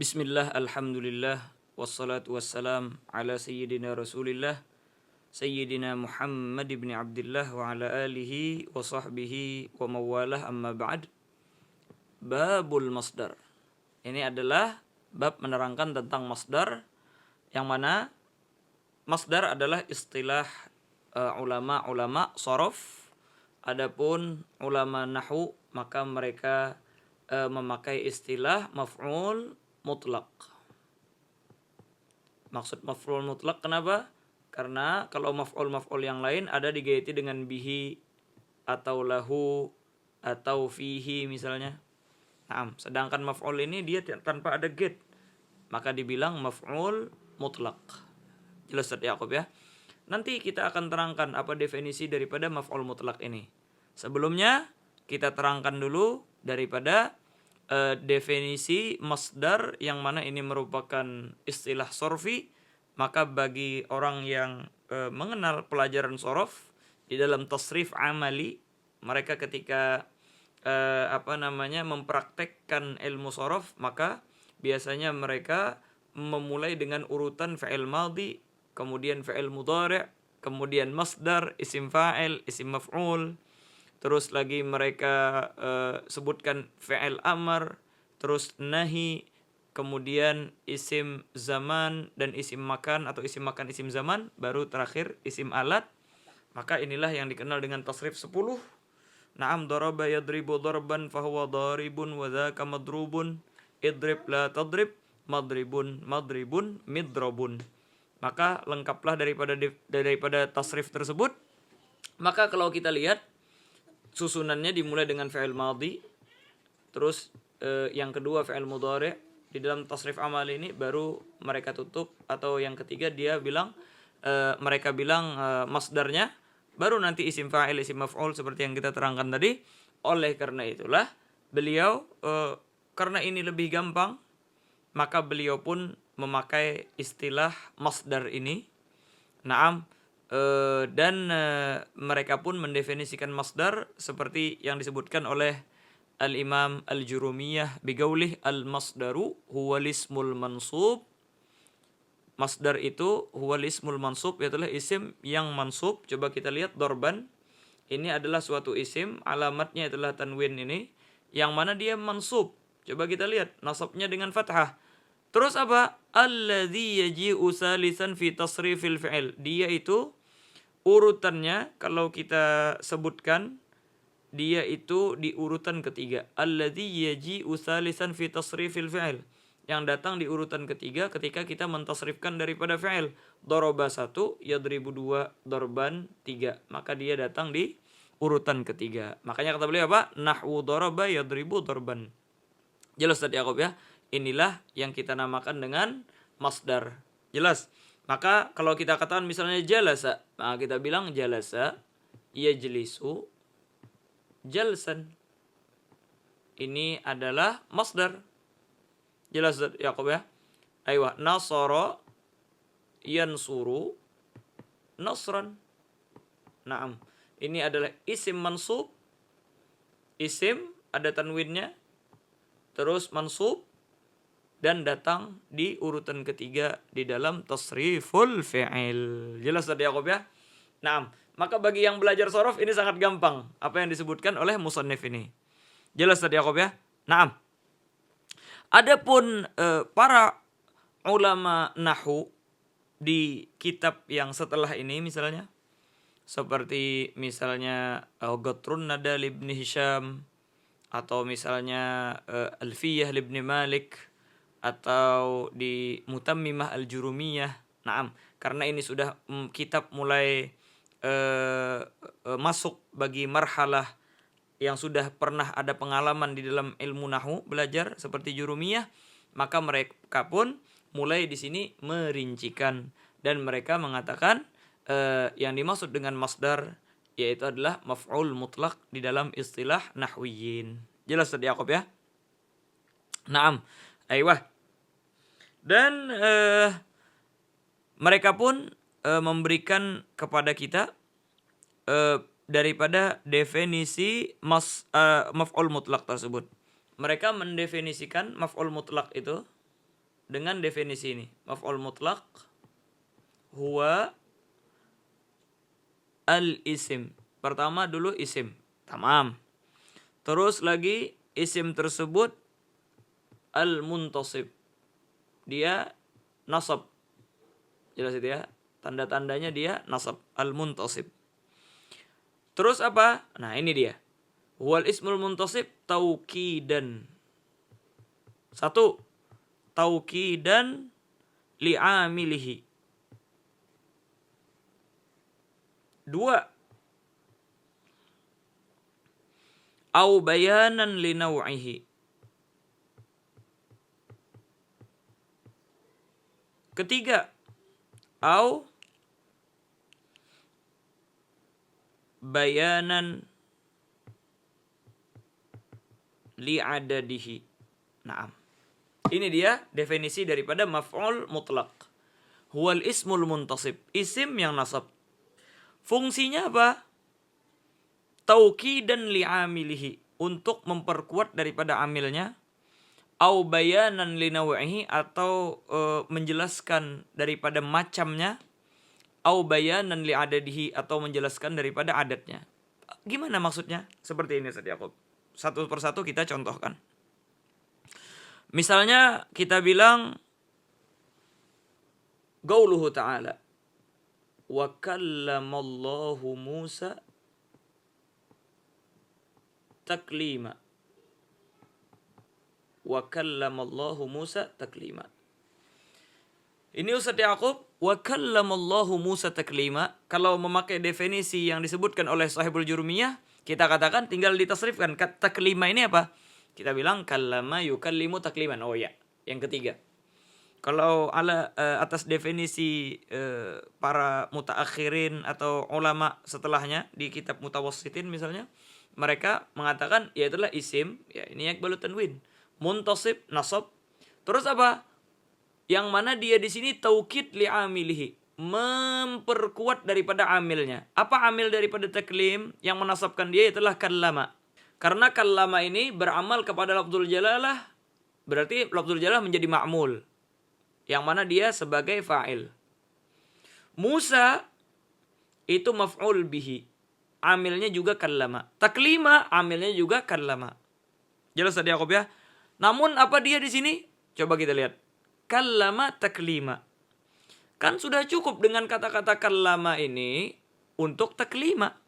Bismillah, alhamdulillah, wassalatu wassalam ala sayyidina rasulillah, sayyidina Muhammad ibn Abdullah wa ala alihi wa sahbihi wa mawalah amma ba'd. Babul masdar. Ini adalah bab menerangkan tentang masdar, yang mana masdar adalah istilah ulama-ulama sorof. Adapun ulama nahwu maka mereka memakai istilah maf'ul mutlak. Maksud maf'ul mutlak kenapa? Karena kalau maf'ul yang lain ada digaiti dengan bihi atau lahu atau fihi misalnya. Nah, sedangkan maf'ul ini dia tanpa ada get, maka dibilang maf'ul mutlak. Jelas Ustaz Yaqub ya. Nanti kita akan terangkan apa definisi daripada maf'ul mutlak ini. Sebelumnya kita terangkan dulu daripada definisi masdar, yang mana ini merupakan istilah sorfi. Maka bagi orang yang mengenal pelajaran sorof di dalam tasrif amali, mereka ketika mempraktekkan ilmu sorof, maka biasanya mereka memulai dengan urutan fi'il madhi, kemudian fi'il mudhari', kemudian masdar, isim fa'il, isim maf'ul. Terus lagi mereka sebutkan fi'il amar, terus nahi, kemudian isim zaman dan isim makan atau isim makan isim zaman, baru terakhir isim alat. Maka inilah yang dikenal dengan tasrif 10. Na'am daraba yadribu darban fahuwa daribun wa dzaka madrubun, idrib la tadrib, madribun madribun midrabun. Maka lengkaplah daripada tasrif tersebut. Maka kalau kita lihat susunannya dimulai dengan fi'il madhi, terus yang kedua fi'il mudhari'. Di dalam tasrif amal ini baru mereka tutup, atau yang ketiga dia bilang mereka bilang masdarnya, baru nanti isim fa'il, isim maf'ul seperti yang kita terangkan tadi. Oleh karena itulah beliau karena ini lebih gampang, maka beliau pun memakai istilah masdar ini. Naam. Dan mereka pun mendefinisikan masdar seperti yang disebutkan oleh Al-Imam Al-Jurumiyah bigaulih al-masdaru huwal ismul mansub. Masdar itu huwal ismul mansub, yaitu isim yang mansub. Coba kita lihat dorban. Ini adalah suatu isim, alamatnya adalah tanwin ini, yang mana dia mansub. Coba kita lihat nasabnya dengan fathah. Terus apa? Alladzi yaji'u salisan fi tasrifil fi'il. Dia itu urutannya kalau kita sebutkan, dia itu di urutan ketiga. Alladzi yaji'u salisan fi tasrifil fi'il. Yang datang di urutan ketiga ketika kita mentasrifkan daripada fi'il. Daraba 1, yadribu 2, darban 3. Maka dia datang di urutan ketiga. Makanya kata beliau apa? Nahwu daraba yadribu darban. Jelas tadi Yaqub ya. Inilah yang kita namakan dengan masdar. Jelas. Maka kalau kita katakan misalnya jalasa, nah kita bilang jalasa yajlisu jalsan. Ini adalah masdar. Jelas Yaqub ya. Aywa, nasara yansuru nasran. Naam. Ini adalah isim mansub. Isim ada tanwinnya, terus mansub, dan datang di urutan ketiga di dalam tasriful fi'il. Jelas tadi Yaqub ya? Nah, maka bagi yang belajar sorof ini sangat gampang apa yang disebutkan oleh musannif ini. Jelas tadi Yaqub ya? Nah, adapun para ulama nahwu di kitab yang setelah ini misalnya, seperti misalnya Ghatrun Nada Ibn Hisham, atau misalnya Alfiyah Ibn Malik, atau di Mutammimah Al-Jurumiyah. Naam, karena ini sudah kitab mulai masuk bagi marhalah yang sudah pernah ada pengalaman di dalam ilmu nahwu belajar seperti Jurumiyah, maka mereka pun mulai di sini merincikan, dan mereka mengatakan yang dimaksud dengan masdar yaitu adalah maf'ul mutlak di dalam istilah nahwiyin. Jelas tadi Yaqub ya? Naam. Aywah. Dan mereka pun memberikan kepada kita daripada definisi maf'ul mutlak tersebut. Mereka mendefinisikan maf'ul mutlak itu dengan definisi ini. Maf'ul mutlaq huwa al-isim. Pertama dulu isim. Tamam. Terus lagi isim tersebut al-muntasib. Dia nasab. Jelas itu ya. Tanda-tandanya dia nasab. Al-muntasib. Terus apa? Nah ini dia. Wal ismul muntasib taukidan. 1. Taukidan li'amilihi. 2. Au bayanan li naw'ihi. Ketiga, au bayanan li adadihi. Naam. Ini dia definisi daripada maf'ul mutlaq. Huwal ismul muntasib. Isim yang nasab. Fungsinya apa? Taukidan li'amilihi, untuk memperkuat daripada amilnya, au bayanan li naw'ihi, atau menjelaskan daripada macamnya, au bayanan li adadihi, atau menjelaskan daripada adatnya. Gimana maksudnya? Seperti ini Ustaz Yaqub. Satu persatu kita contohkan. Misalnya kita bilang qauluhu ta'ala wa kallamallahu Musa taklima. Wa kallamallahu Musa taklima. Ini Ustaz Yaqub, wa kallamallahu Musa taklima. Kalau memakai definisi yang disebutkan oleh Sahibul Jurumiyah, kita katakan tinggal ditasrifkan. Taklima ini apa? Kita bilang kallama yukallimu takliman. Oh ya, yang ketiga. Kalau atas definisi para mutaakhirin atau ulama setelahnya di kitab Mutawassitin misalnya, mereka mengatakan ya itulah isim, ya ini yakbalu tanwin, muntasib, nasab. Terus apa? Yang mana dia di sini taukid li'amilihi, memperkuat daripada amilnya. Apa amil daripada taklim yang menasabkan dia? Itulah kallama. Karena kallama ini beramal kepada lafzul jalalah, berarti lafzul jalalah menjadi ma'mul, yang mana dia sebagai fa'il. Musa itu maf'ul bihi, amilnya juga kallama. Taklima amilnya juga kallama. Jelas tadi Yaqub ya. Namun apa dia di sini? Coba kita lihat. Kallama taklima. Kan sudah cukup dengan kata-kata kallama ini untuk taklima.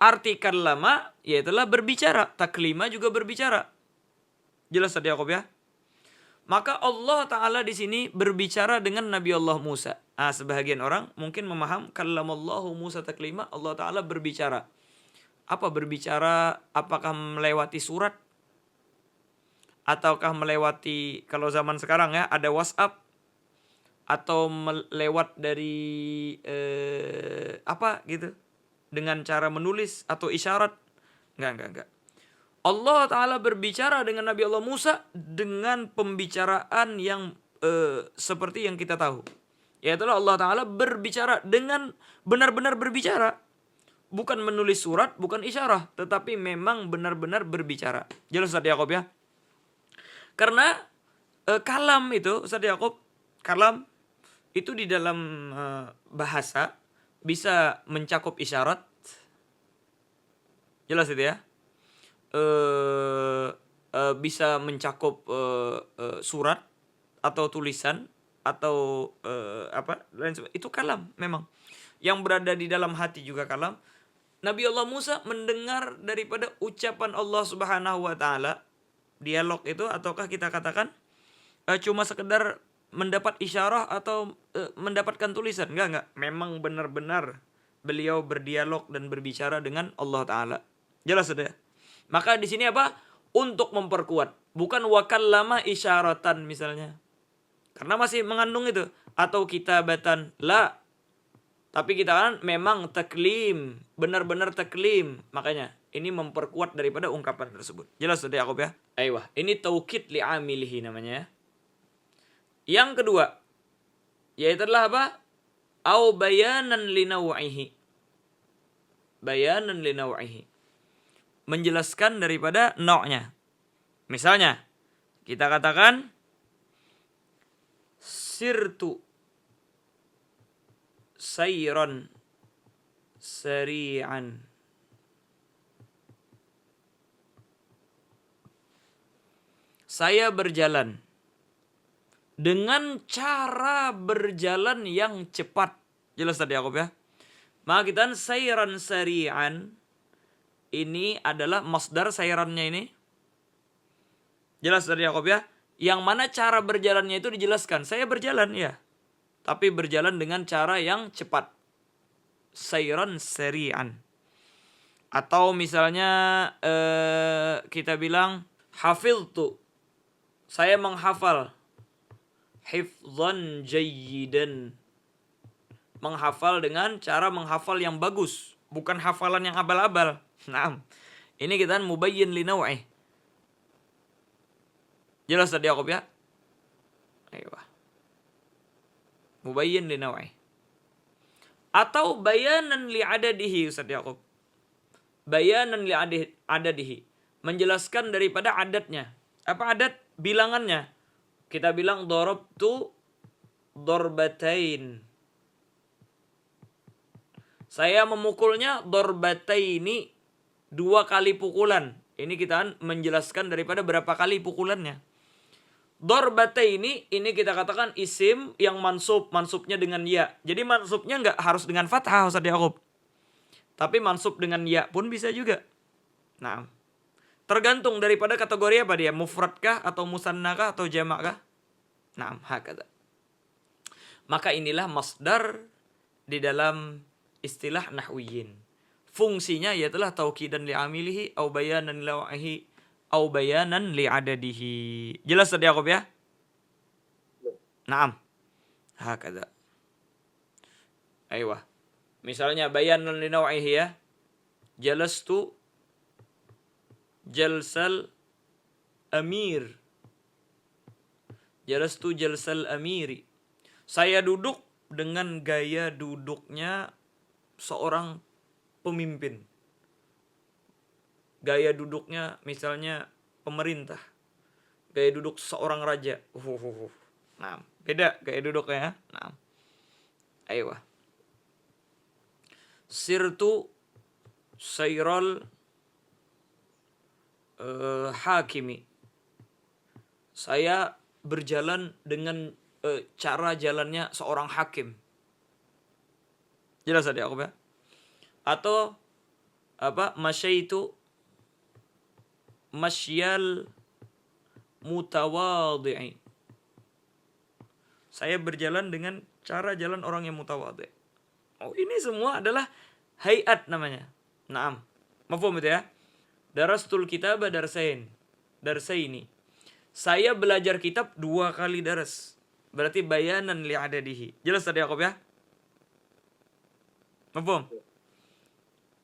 Arti kallama yaitulah berbicara, taklima juga berbicara. Jelas tadi Yaqub ya. Maka Allah Ta'ala di sini berbicara dengan Nabi Allah Musa. Sebahagian orang mungkin memaham kallamallahu Musa taklima, Allah Ta'ala berbicara. Apa berbicara? Apakah melewati surat? Ataukah melewati, kalau zaman sekarang ya, ada WhatsApp? Atau lewat dari apa gitu? Dengan cara menulis atau isyarat? Enggak. Allah Ta'ala berbicara dengan Nabi Allah Musa dengan pembicaraan yang seperti yang kita tahu. Yaitulah Allah Ta'ala berbicara dengan benar-benar berbicara. Bukan menulis surat, bukan isyarah. Tetapi memang benar-benar berbicara. Jelas Ustaz Yaqub ya? Karena kalam itu, Ustaz Yaqub, kalam itu di dalam bahasa bisa mencakup isyarat. Jelas itu ya? Bisa mencakup surat atau tulisan atau apa lain sebagainya. Itu kalam memang. Yang berada di dalam hati juga kalam. Nabi Allah Musa mendengar daripada ucapan Allah Subhanahu wa taala, dialog itu, ataukah kita katakan cuma sekedar mendapat isyarah atau mendapatkan tulisan? Enggak. Memang benar-benar beliau berdialog dan berbicara dengan Allah Ta'ala. Jelas sudah. Maka di sini apa? Untuk memperkuat. Bukan wakallama isyaratan misalnya. Karena masih mengandung itu. Atau kitabatan. La. Tapi kita kan memang taklim. Benar-benar taklim. Makanya ini memperkuat daripada ungkapan tersebut. Jelas sudah Yaqub ya? Aiyah. Ini taukid li'amilihi namanya ya. Yang kedua, yaitu adalah apa? Au bayanan li naw'ihi. Bayanan li naw'ihi. Menjelaskan daripada nau'nya. Misalnya, kita katakan sirtu sayran sari'an. Saya berjalan dengan cara berjalan yang cepat. Jelas tadi Yaqub ya. Maka kita sayran sari'an ini adalah masdar sayrannya ini. Jelas tadi Yaqub ya. Yang mana cara berjalannya itu dijelaskan. Saya berjalan ya. Tapi berjalan dengan cara yang cepat. Sayran sari'an. Atau misalnya kita bilang hafiltu. Saya menghafal. Hifzan jayyidan. Menghafal dengan cara menghafal yang bagus. Bukan hafalan yang abal-abal. Nah, ini kita mubayyin li naw'ih. Jelas tadi Yaqub ya? Ayo. Mubayyin li naw'ih. Atau bayanan li adadihi Ustaz Yaqub. Bayanan li adadihi. Menjelaskan daripada adatnya. Apa adat? Bilangannya. Kita bilang darabtu darbatain. Saya memukulnya darbataini, 2 kali pukulan. Ini kita menjelaskan daripada berapa kali pukulannya. Darbataini ini kita katakan isim yang mansub, mansubnya dengan ya. Jadi mansubnya enggak harus dengan fathah Ustaz Yaqub. Tapi mansub dengan ya pun bisa juga. Nah, tergantung daripada kategori apa dia, mufradkah atau musannakah atau jamakkah? Nah, hakadha. Maka inilah masdar di dalam istilah nahwiyin. Fungsinya ialah taukidan li'amilihi au bayanan li'wa'ihi au bayanan li'adadihi. Jelas tadi Yaqub ya? Naam. Hakadha. Aywa. Misalnya bayanan li'wa'ihi ya. Jalastu jalsal amir. Jalastu jalsal amiri. Saya duduk dengan gaya duduknya seorang pemimpin. Gaya duduknya misalnya pemerintah. Gaya duduk seorang raja. Nah, beda gaya duduknya ya. Nah. Ayo. Sirtu sayral hakimi. Saya berjalan dengan cara jalannya seorang hakim. Jelas tadi aku ya? Atau apa? Masyaitu masyal mutawadhi'i. Saya berjalan dengan cara jalan orang yang mutawadhi'. Oh, ini semua adalah hayat namanya. Naam. Mafhum itu ya? Darastul kitaba darsaini. Saya belajar kitab 2 kali daras. Berarti bayanan li'adadihi. Jelas tadi Yaqub ya? Mafhum?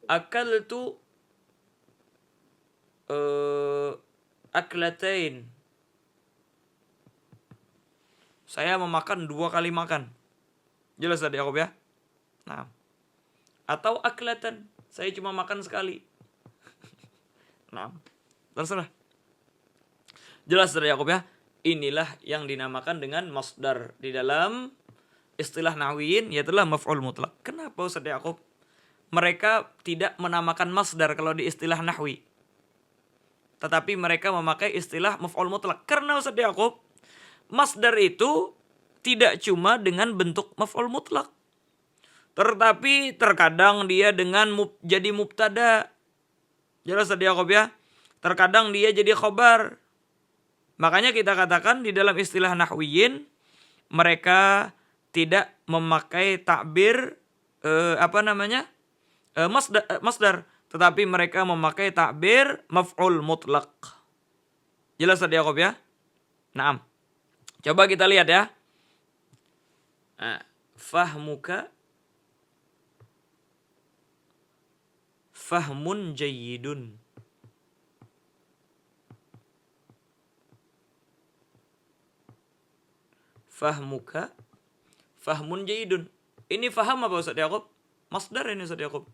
Akaltu aklatain. Saya memakan 2 kali makan. Jelas tadi Yaqub ya? Nah. Atau aklatan. Saya cuma makan sekali. Nah, terserah. Jelas dari Yaqub ya. Inilah yang dinamakan dengan masdar di dalam istilah nahwiyin, yaitu maf'ul mutlak. Kenapa Ustaz Yaqub? Mereka tidak menamakan masdar kalau di istilah nahwi. Tetapi mereka memakai istilah maf'ul mutlak. Karena Ustaz Yaqub, masdar itu tidak cuma dengan bentuk maf'ul mutlak. Tetapi terkadang dia dengan jadi mubtada. Jelas tadi Yaqub ya. Terkadang dia jadi khobar. Makanya kita katakan di dalam istilah nahwiyin mereka tidak memakai takbir masdar, tetapi mereka memakai takbir maf'ul mutlak. Jelas tadi Yaqub ya? Naam. Coba kita lihat ya. Fahmuka fahmun jayyidun. Fahmuka fahmun jayyidun. Ini faham apa Ustaz Yaqub? Masdar ini Ustaz Yaqub.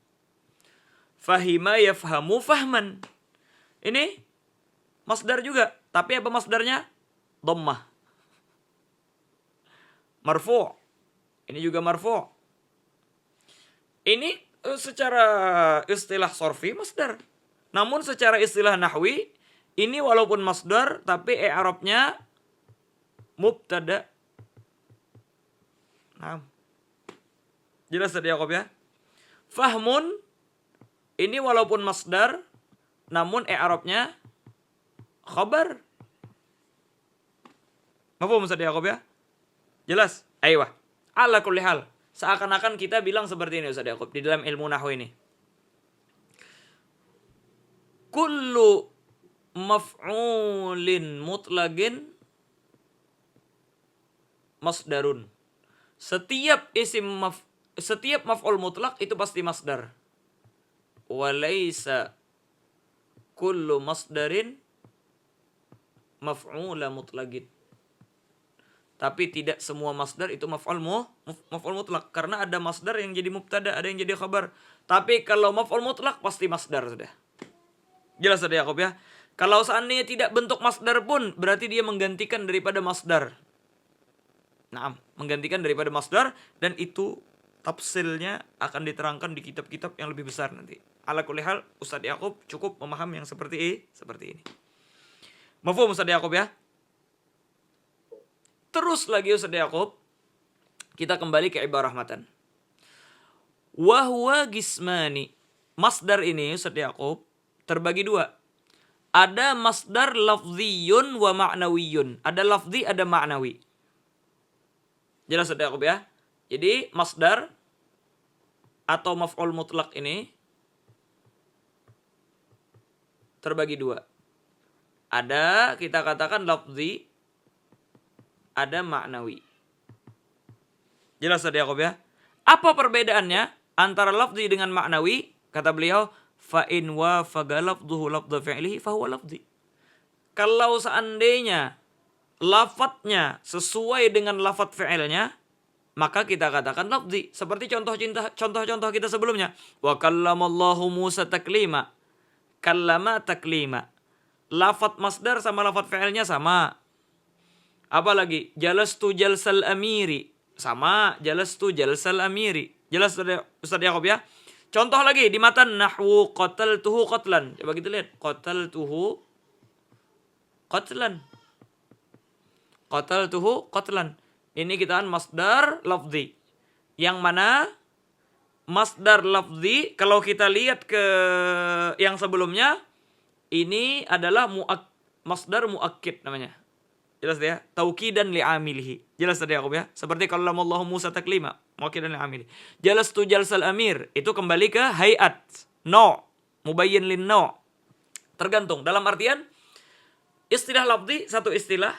Fahima yafhamu fahman. Ini masdar juga, tapi apa masdarnya? Dhammah. marfu'. Ini juga marfu'. Ini secara istilah sorfi masdar. Namun secara istilah nahwi, ini walaupun masdar, tapi i'rabnya mubtada. Nah, jelas tadi Yakob ya? Fahmun, ini walaupun masdar, namun i'rabnya khabar. Mafhum Ustaz Yakob ya? Jelas? Aiyah. Ala kulli hal. Seakan-akan kita bilang seperti ini Ustaz Yakob di dalam ilmu nahwu ini. Kullu maf'ulin mutlaqin masdarun. Setiap maf'ul mutlak itu pasti masdar. Walaysa kullu masdarin maf'ula mutlaqin. Tapi tidak semua masdar itu maf'ul mutlak, karena ada masdar yang jadi mubtada, ada yang jadi khabar. Tapi kalau maf'ul mutlak pasti masdar sudah. Jelas sudah Yakob ya? Kalau seandainya tidak bentuk masdar pun berarti dia menggantikan daripada masdar. Nah, menggantikan daripada masdar, dan itu tafsilnya akan diterangkan di kitab-kitab yang lebih besar nanti. Ala kulli hal, Ustaz Yakob cukup memaham yang seperti ini. Mafhum Ustaz Yakob ya? Terus lagi Ustaz Yakob, kita kembali ke ibarah matan. Wa huwa gismani. Masdar ini Ustaz Yakob terbagi dua. Ada masdar lafziyun wa ma'nawiyun. Ada lafzi, ada ma'nawi. Jelas Ustaz Yakob ya? Jadi masdar atau maf'ul mutlak ini terbagi dua. Ada kita katakan lafzi, ada ma'nawi. Jelas Ustaz Yakob ya? Apa perbedaannya antara lafzi dengan ma'nawi? Kata beliau, fa in wafaqa lafdhuhu lafdha fi'lihi fa huwa lafzi. Kalau seandainya lafadznya sesuai dengan lafadz fi'ilnya, maka kita katakan lafzi. Seperti contoh-contoh kita sebelumnya. Wa kallamallahu Musa taklima. Kallama taklima. Lafadz masdar sama lafadz fi'ilnya sama. Apalagi jalastu jalsal amiri, sama jalastu jalsal amiri. Jelas Ustaz Yakob ya? Contoh lagi di matan nahwu qataltuhu qatlan. Coba kita lihat. Qataltuhu qatlan. Qataltuhu qatlan. Ini kita masdar lafzi. Yang mana masdar lafzi, kalau kita lihat ke yang sebelumnya, ini adalah masdar muakkid namanya. Jelas ya? Taukidan li'amilihi. Jelas tadi Yakob ya? Seperti kallamallahu Musa taklima. Taukidan li'amilihi. Jalastu jalsal amir. Itu kembali ke hayat. No. Mubayyin lin no. Tergantung. Dalam artian, istilah lafzi satu istilah.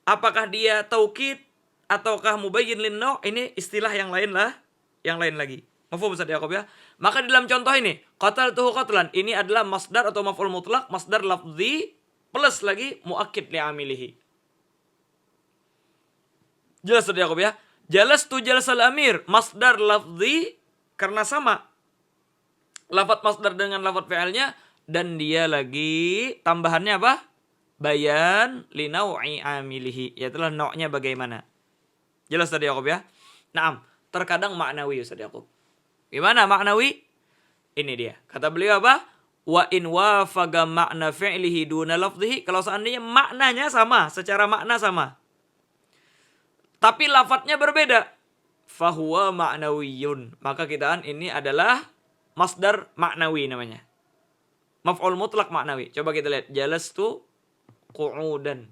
Apakah dia taukid ataukah mubayyin lin no? Ini istilah yang lain lah. Yang lain lagi. Mafhum Ustaz Yakob ya? Maka di dalam contoh ini, qataltuhu qatlan. Ini adalah masdar atau maf'ul mutlak. Masdar lafzi plus lagi muakkid li'amilihi. Jelas Ustaz Yakob ya? Jalastu jalsal amir, masdar lafzi karena sama lafadz masdar dengan lafadz fi'ilnya, dan dia lagi tambahannya apa? Bayan li naw'i amilihi, yaitu nau'nya bagaimana. Jelas Ustaz Yakob ya? Naam, terkadang maknawi Ustaz Yakob. Gimana maknawi? Ini dia. Kata beliau apa? Wa in wafaqa makna fi'lihi duna lafzihi, kalau seandainya maknanya sama, secara makna sama, tapi lafadznya berbeda, fahuwa ma'nawiyun. Maka kitaan ini adalah masdar ma'nawi namanya. Maf'ul mutlak ma'nawi. Coba kita lihat. Jalastu qu'udan.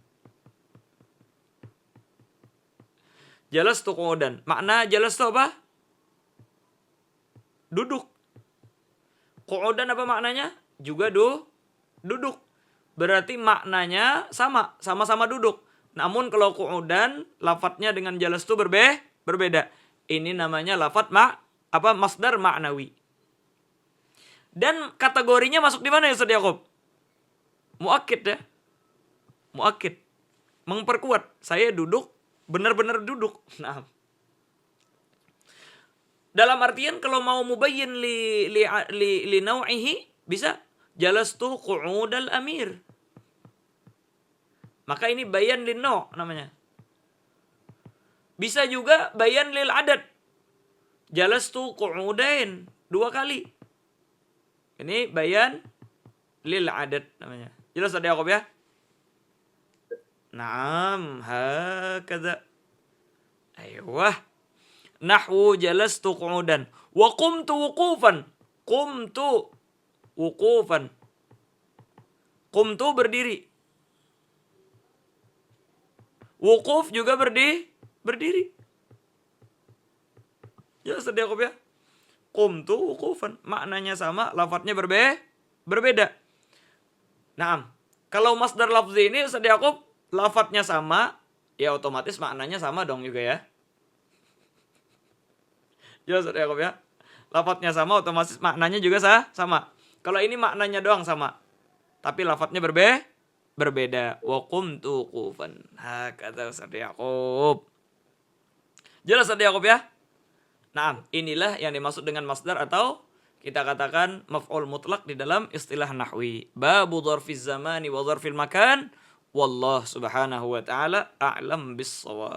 Jalastu qu'udan. Makna jalastu apa? Duduk. Qu'udan apa maknanya? Juga duduk. Berarti maknanya sama. Sama-sama duduk. Namun kalau qu'udan lafadznya dengan jalastu berbeda. Ini namanya lafadz masdar ma'nawi. Dan kategorinya masuk di mana ya Ustaz Yakob? Muakkid ya. Muakkid. Memperkuat. Saya duduk, benar-benar duduk. Nah. Dalam artian kalau mau mubayyin li naw'ihi, bisa jalastu qu'udal amir. Maka ini bayan lin no namanya. Bisa juga bayan lil adad. Jalastu qu'udain, 2 kali. Ini bayan lil adad namanya. Jelas tadi Yaqub ya? Naam, hakadha. Aywah. Nahwu jalastu qu'udan wa qumtu wuqufan. Qumtu wuqufan. Qumtu berdiri. Wuquf juga berdiri. Jelas tadi Yaqub ya? Qumtu wuqufan. Maknanya sama, lafadznya berbeda. Naam. Kalau masdar lafzi ini Ustaz Yaqub lafadznya sama, ya otomatis maknanya sama dong juga ya. Jelas Ustaz Yaqub ya? Lafadznya sama, otomatis maknanya juga sama. Kalau ini maknanya doang sama, tapi lafadznya berbeda. Wa qumtu wuqufan. Hakadha Ustaz Yaqub. Jelas Ustaz Yaqub ya? Nah, inilah yang dimaksud dengan masdar atau kita katakan maf'ul mutlak di dalam istilah nahwi. Babu dzarfiz zamani wa dzarfil makan. Wallahu subhanahu wa ta'ala a'lam bis-shawab.